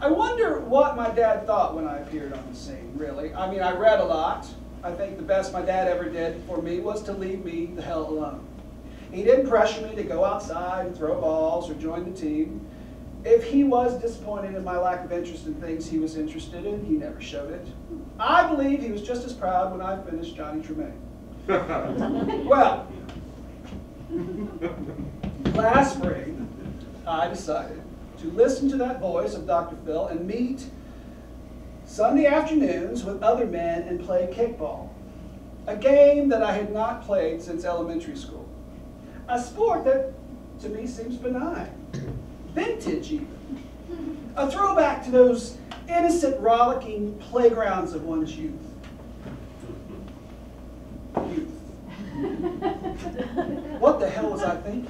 I wonder what my dad thought when I appeared on the scene, really. I mean, I read a lot. I think the best my dad ever did for me was to leave me the hell alone. He didn't pressure me to go outside and throw balls or join the team. If he was disappointed in my lack of interest in things he was interested in, he never showed it. I believe he was just as proud when I finished Johnny Tremaine. Well, last spring, I decided to listen to that voice of Dr. Phil and meet Sunday afternoons with other men and play kickball, a game that I had not played since elementary school, a sport that to me seems benign, vintage even, a throwback to those innocent, rollicking playgrounds of one's youth. What the hell was I thinking?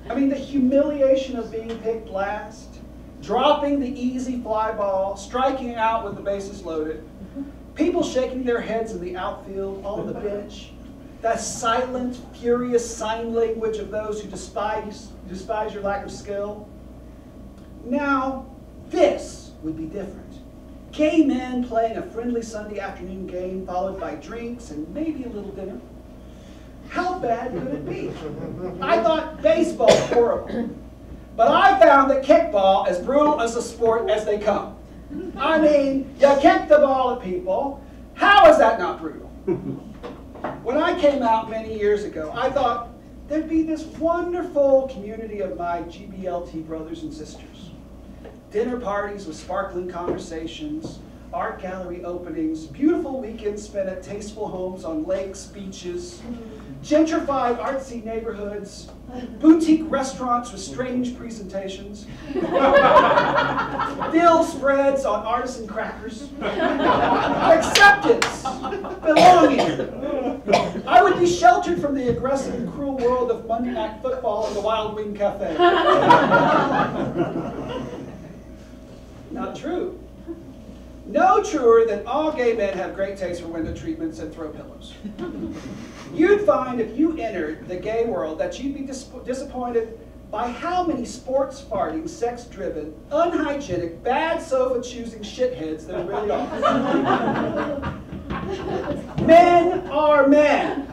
I mean, the humiliation of being picked last, dropping the easy fly ball, striking out with the bases loaded, people shaking their heads in the outfield, on the bench, that silent, furious sign language of those who despise your lack of skill. Now, this would be different. Gay men playing a friendly Sunday afternoon game followed by drinks and maybe a little dinner. How bad could it be? I thought baseball was horrible, but I found that kickball as brutal as a sport as they come. I mean, you kick the ball at people. How is that not brutal? When I came out many years ago, I thought there'd be this wonderful community of my GBLT brothers and sisters. Dinner parties with sparkling conversations, art gallery openings, beautiful weekends spent at tasteful homes on lakes, beaches, gentrified artsy neighborhoods, boutique restaurants with strange presentations, dill spreads on artisan crackers, acceptance, belonging. I would be sheltered from the aggressive and cruel world of Monday Night Football in the Wild Wing Cafe. Not true. No truer than all gay men have great taste for window treatments and throw pillows. You'd find if you entered the gay world that you'd be disappointed by how many sports farting, sex-driven, unhygienic, bad sofa-choosing shitheads there really are. Men are men,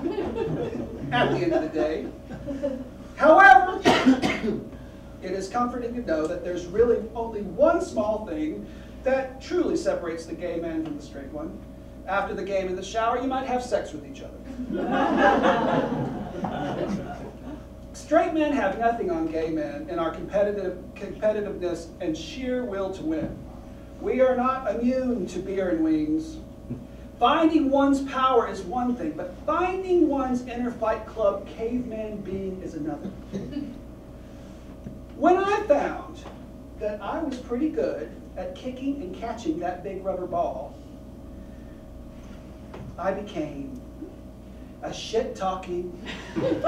at the end of the day. However, it is comforting to know that there's really only one small thing that truly separates the gay man from the straight one. After the game in the shower, you might have sex with each other. Straight men have nothing on gay men in our competitiveness and sheer will to win. We are not immune to beer and wings. Finding one's power is one thing, but finding one's inner Fight Club caveman being is another. When I found that I was pretty good at kicking and catching that big rubber ball, I became a shit-talking,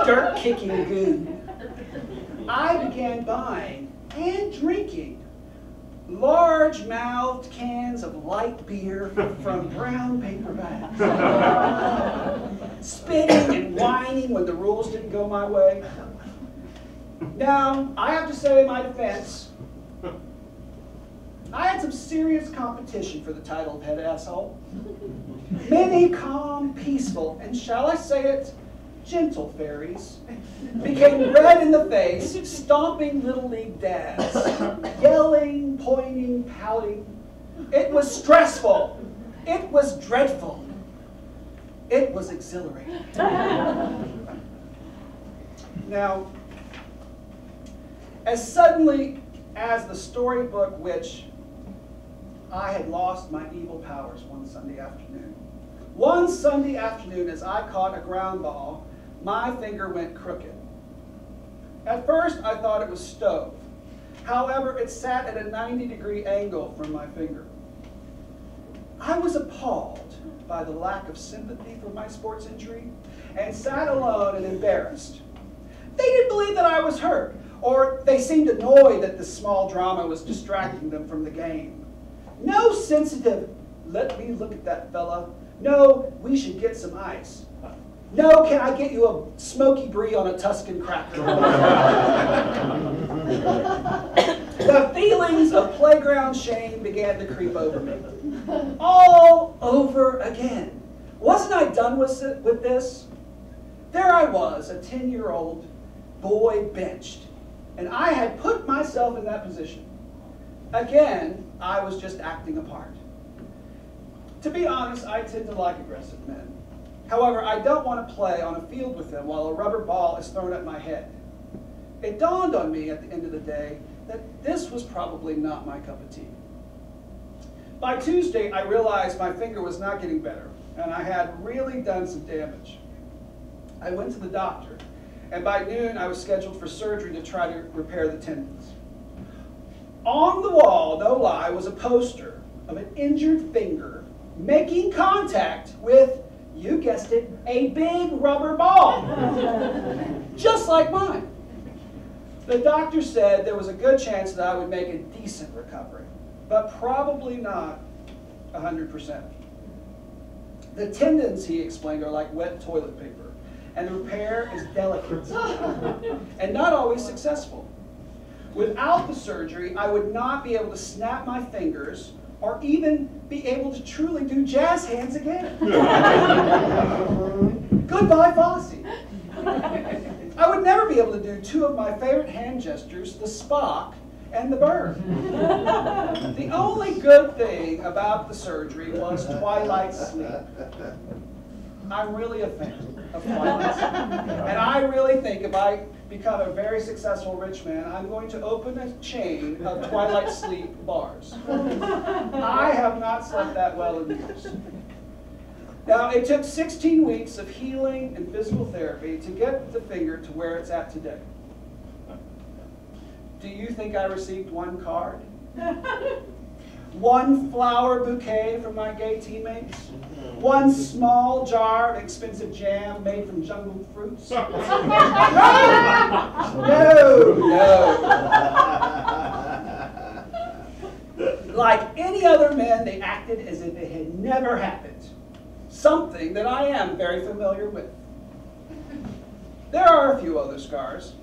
dirt-kicking goon. I began buying and drinking large-mouthed cans of light beer from brown paper bags, spitting and whining when the rules didn't go my way. Now, I have to say in my defense, I had some serious competition for the title of head asshole. Many calm, peaceful, and shall I say it, gentle fairies became red in the face, stomping little league dads, yelling, pointing, pouting. It was stressful. It was dreadful. It was exhilarating. Now, as suddenly as the storybook witch, I had lost my evil powers one Sunday afternoon. One Sunday afternoon, as I caught a ground ball, my finger went crooked. At first, I thought it was stove. However, it sat at a 90-degree angle from my finger. I was appalled by the lack of sympathy for my sports injury and sat alone and embarrassed. They didn't believe that I was hurt, or they seemed annoyed that this small drama was distracting them from the game. No sensitive, let me look at that fella. No, we should get some ice. No, can I get you a smoky brie on a Tuscan cracker? The feelings of playground shame began to creep over me. All over again. Wasn't I done with this? There I was, a 10-year-old boy benched, and I had put myself in that position. Again, I was just acting a part. To be honest, I tend to like aggressive men. However, I don't want to play on a field with them while a rubber ball is thrown at my head. It dawned on me at the end of the day that this was probably not my cup of tea. By Tuesday, I realized my finger was not getting better, and I had really done some damage. I went to the doctor, and by noon, I was scheduled for surgery to try to repair the tendons. On the wall, no lie, was a poster of an injured finger making contact with, you guessed it, a big rubber ball, just like mine. The doctor said there was a good chance that I would make a decent recovery, but probably not 100%. The tendons, he explained, are like wet toilet paper, and the repair is delicate and not always successful. Without the surgery, I would not be able to snap my fingers or even be able to truly do jazz hands again. Goodbye, Fosse. I would never be able to do two of my favorite hand gestures, the Spock and the bird. The only good thing about the surgery was twilight sleep. I'm really a fan of twilight sleep. And I really think if I become a very successful rich man, I'm going to open a chain of twilight sleep bars. I have not slept that well in years. Now, it took 16 weeks of healing and physical therapy to get the finger to where it's at today. Do you think I received one card? One flower bouquet from my gay teammates? One small jar of expensive jam made from jungle fruits? No! Like any other men, they acted as if it had never happened. Something that I am very familiar with. There are a few other scars.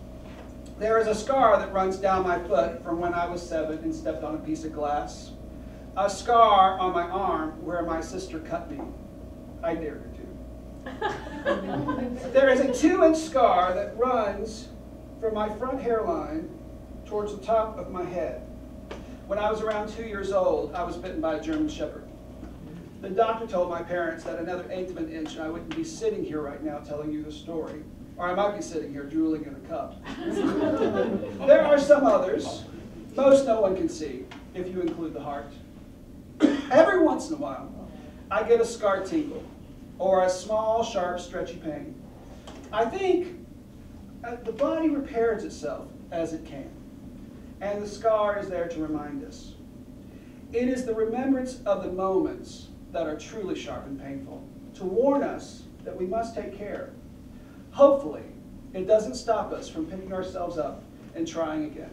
There is a scar that runs down my foot from when I was 7 and stepped on a piece of glass. A scar on my arm where my sister cut me. I dared her to. There is a 2-inch scar that runs from my front hairline towards the top of my head. When I was around 2 years old, I was bitten by a German Shepherd. The doctor told my parents that another 1/8 of an inch and I wouldn't be sitting here right now telling you the story. Or I might be sitting here drooling in a cup. There are some others. Most no one can see, if you include the heart. Every once in a while, I get a scar tingle, or a small, sharp, stretchy pain. I think the body repairs itself as it can, and the scar is there to remind us. It is the remembrance of the moments that are truly sharp and painful, to warn us that we must take care. Hopefully, it doesn't stop us from picking ourselves up and trying again.